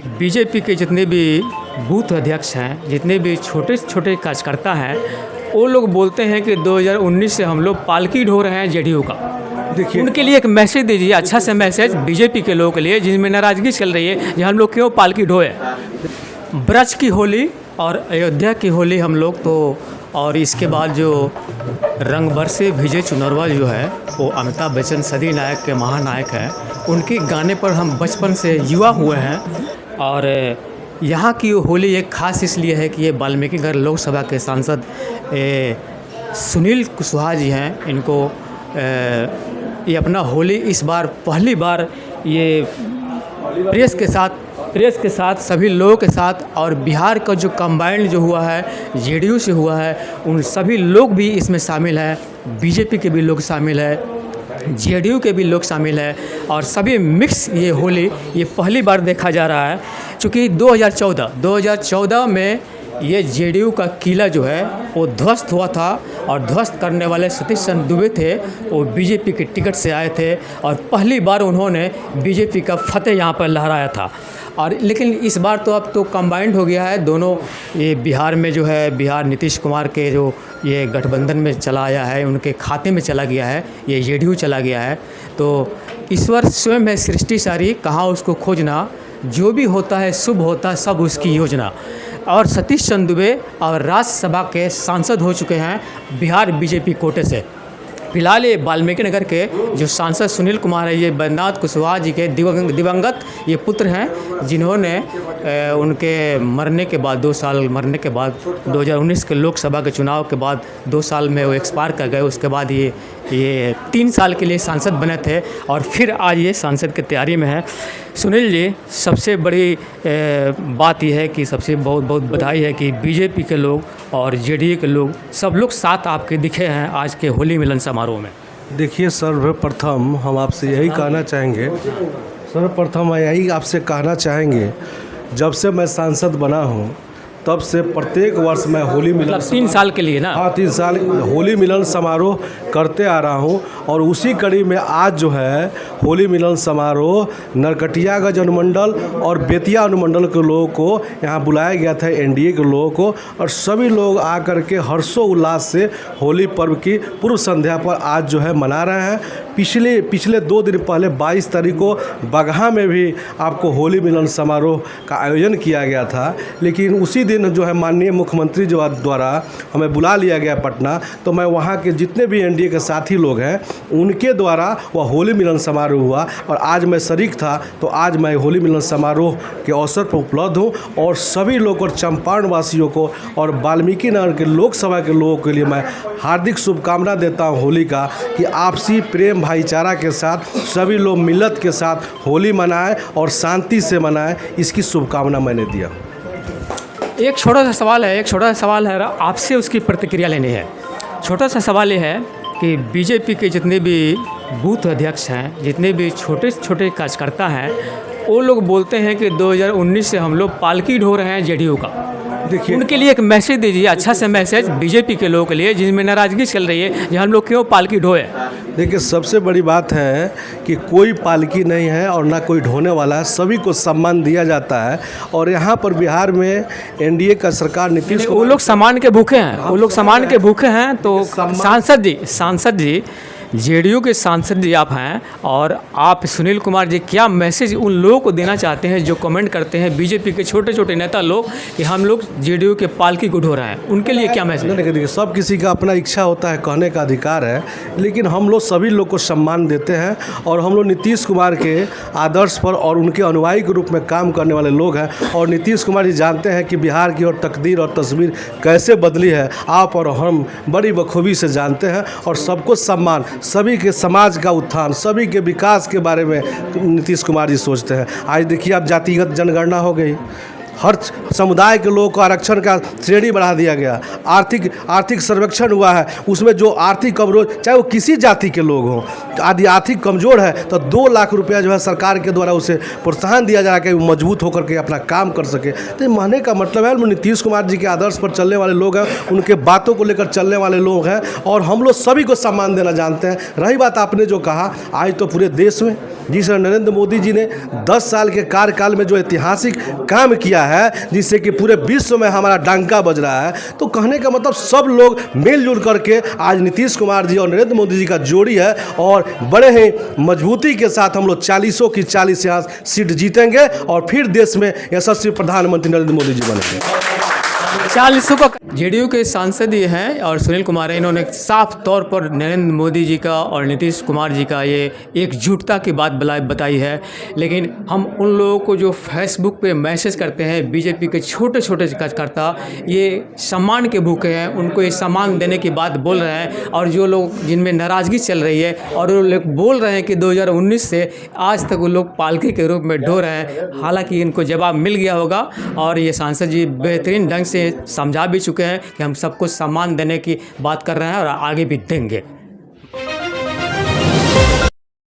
BJP के जितने भी बूथ अध्यक्ष हैं, जितने भी छोटे छोटे कार्यकर्ता हैं, वो लोग बोलते हैं कि 2019 से हम लोग पालकी ढो रहे हैं जेडीयू का। देखिए, उनके लिए एक मैसेज दीजिए, अच्छा सा मैसेज बीजेपी के लोगों के लिए जिनमें नाराज़गी चल रही है, कि हम लोग क्यों पालकी ढोए। ब्रज की होली और अयोध्या की होली हम लोग तो, और इसके बाद जो रंग बरसे विजय चुनौरवा जो है वो अमिताभ बच्चन सदी नायक के महानायक हैं, उनके गाने पर हम बचपन से युवा हुए हैं। और यहाँ की होली एक ख़ास इसलिए है कि ये वाल्मीकिनगर लोकसभा के सांसद सुनील कुशवाहा जी हैं। इनको ये अपना होली इस बार पहली बार ये प्रेस के साथ सभी लोगों के साथ, और बिहार का जो कंबाइंड जो हुआ है जेडीयू से हुआ है, उन सभी लोग भी इसमें शामिल हैं। बीजेपी के भी लोग शामिल हैं, जेडीयू के भी लोग शामिल हैं, और सभी मिक्स ये होली ये पहली बार देखा जा रहा है। चूँकि 2014 में ये जेडीयू का किला जो है वो ध्वस्त हुआ था, और ध्वस्त करने वाले सतीश चंद्र दुबे थे, वो बीजेपी के टिकट से आए थे, और पहली बार उन्होंने बीजेपी का फतेह यहाँ पर लहराया था। और लेकिन इस बार तो अब तो कंबाइंड हो गया है दोनों। ये बिहार में जो है, बिहार नीतीश कुमार के जो ये गठबंधन में चला आया है, उनके खाते में चला गया है, ये जेडीयू चला गया है। तो ईश्वर स्वयं है सृष्टि सारी, कहाँ उसको खोजना, जो भी होता है शुभ होता है सब उसकी योजना। और सतीश चंद्र दुबे और राज्यसभा के सांसद हो चुके हैं बिहार बीजेपी कोटे से। फिलहाल ये वाल्मीकिनगर के जो सांसद सुनील कुमार है, ये बैद्यनाथ कुशवाहा जी के दिवंगत ये पुत्र हैं, जिन्होंने उनके मरने के बाद 2 साल मरने के बाद 2019 के लोकसभा के चुनाव के बाद 2 साल में वो एक्सपायर कर गए। उसके बाद ये 3 साल के लिए सांसद बने थे, और फिर आज ये सांसद की तैयारी में है। सुनील जी, सबसे बड़ी बात यह है कि सबसे बहुत बहुत बधाई है कि बीजेपी के लोग और जेडीयू के लोग सब लोग साथ आपके दिखे हैं आज के होली मिलन समारोह में। देखिए, सर्वप्रथम हम आपसे यही कहना चाहेंगे, जब से मैं सांसद बना हूँ तब से प्रत्येक वर्ष मैं होली मिलन, मतलब 3 साल के लिए ना? हाँ, 3 साल होली मिलन समारोह करते आ रहा हूँ। और उसी कड़ी में आज जो है होली मिलन समारोह नरकटियागंज अनुमंडल और बेतिया अनुमंडल के लोगों को यहाँ बुलाया गया था, एनडीए के लोगों को, और सभी लोग आकर के हर्षोल्लास से होली पर्व की पूर्व संध्या पर आज जो है मना रहे हैं। पिछले 2 दिन पहले 22 तारीख को बगहा में भी आपको होली मिलन समारोह का आयोजन किया गया था, लेकिन उसी दिन जो है माननीय मुख्यमंत्री जो द्वारा हमें बुला लिया गया पटना, तो मैं वहाँ के जितने भी एनडीए के साथी लोग हैं उनके द्वारा वह होली मिलन समारोह हुआ, और आज मैं शरीक था। तो आज मैं होली मिलन समारोह के अवसर पर उपलब्ध हूँ, और सभी लोग और चंपारण वासियों को और वाल्मीकिनगर के लोकसभा के लोगों के लिए मैं हार्दिक शुभकामना देता हूँ होली का, कि आपसी प्रेम भाईचारा के साथ सभी लोग मिलत के साथ होली मनाएं और शांति से मनाएं, इसकी शुभकामना मैंने दिया। एक छोटा सा सवाल है आपसे, उसकी प्रतिक्रिया लेनी है। छोटा सा सवाल ये है कि बीजेपी के जितने भी बूथ अध्यक्ष हैं, जितने भी छोटे छोटे कार्यकर्ता हैं, वो लोग बोलते हैं कि 2019 से हम लोग पालकी ढो रहे हैं जेडीयू का। देखिए, उनके लिए एक मैसेज दीजिए, अच्छा सा मैसेज बीजेपी के लोगों के लिए जिनमें नाराज़गी चल रही है, कि हम लोग क्यों पालकी ढोए। देखिए, सबसे बड़ी बात है कि कोई पालकी नहीं है और ना कोई ढोने वाला है, सभी को सम्मान दिया जाता है। और यहाँ पर बिहार में एनडीए का सरकार नीतीश, वो लोग सम्मान के भूखे हैं, तो सांसद जी जेडीयू के सांसद जी आप हैं, और आप सुनील कुमार जी क्या मैसेज उन लोगों को देना चाहते हैं जो कमेंट करते हैं बीजेपी के छोटे छोटे नेता लोग कि हम लोग जेडीयू के पालकी को ढो रहे हैं, उनके लिए क्या मैसेज? देखिए, सब किसी का अपना इच्छा होता है, कहने का अधिकार है, लेकिन हम लोग सभी लोग को सम्मान देते हैं, और हम लोग नीतीश कुमार के आदर्श पर और उनके अनुयायी के रूप में काम करने वाले लोग हैं। और नीतीश कुमार जी जानते हैं कि बिहार की और तकदीर और तस्वीर कैसे बदली है, आप और हम बड़ी बखूबी से जानते हैं। और सबको सम्मान, सभी के समाज का उत्थान, सभी के विकास के बारे में नीतीश कुमार जी सोचते हैं। आज देखिए, आप जातिगत जनगणना हो गई, हर समुदाय के लोगों को आरक्षण का श्रेणी बढ़ा दिया गया, आर्थिक सर्वेक्षण हुआ है, उसमें जो आर्थिक कमजोर, चाहे वो किसी जाति के लोग हों, आदि आर्थिक कमजोर है तो 2 लाख रुपया जो है सरकार के द्वारा उसे प्रोत्साहन दिया जा रहा है कि वो मजबूत होकर के अपना काम कर सके। तो कहने का मतलब है नीतीश कुमार जी के आदर्श पर चलने वाले लोग हैं, उनके बातों को लेकर चलने वाले लोग हैं, और हम लोग सभी को सम्मान देना जानते हैं। रही बात आपने जो कहा, आज तो पूरे देश में जिस नरेंद्र मोदी जी ने 10 साल के कार्यकाल में जो ऐतिहासिक काम किया है, जिससे कि पूरे विश्व में हमारा डंका बज रहा है, तो कहने का मतलब सब लोग मिलजुल करके आज नीतीश कुमार जी और नरेंद्र मोदी जी का जोड़ी है और बड़े ही मजबूती के साथ हम लोग 40 की 40 यहाँ सीट जीतेंगे और फिर देश में यशस्वी प्रधानमंत्री नरेंद्र मोदी जी बनेंगे। 40 का जेडीयू के सांसद ये हैं और सुनील कुमार है, इन्होंने साफ तौर पर नरेंद्र मोदी जी का और नीतीश कुमार जी का ये एकजुटता की बात बताई है। लेकिन हम उन लोगों को जो फेसबुक पे मैसेज करते हैं, बीजेपी के छोटे छोटे कार्यकर्ता, ये सम्मान के भूखे हैं, उनको ये सम्मान देने की बात बोल रहे हैं। और जो लोग जिनमें नाराज़गी चल रही है और वो लोग बोल रहे हैं कि 2019 से आज तक वो लोग पालकी के रूप में ढो रहे हैं, हालांकि इनको जवाब मिल गया होगा और ये सांसद जी बेहतरीन ढंग से समझा भी चुके हैं कि हम सबको सम्मान देने की बात कर रहे हैं और आगे भी देंगे।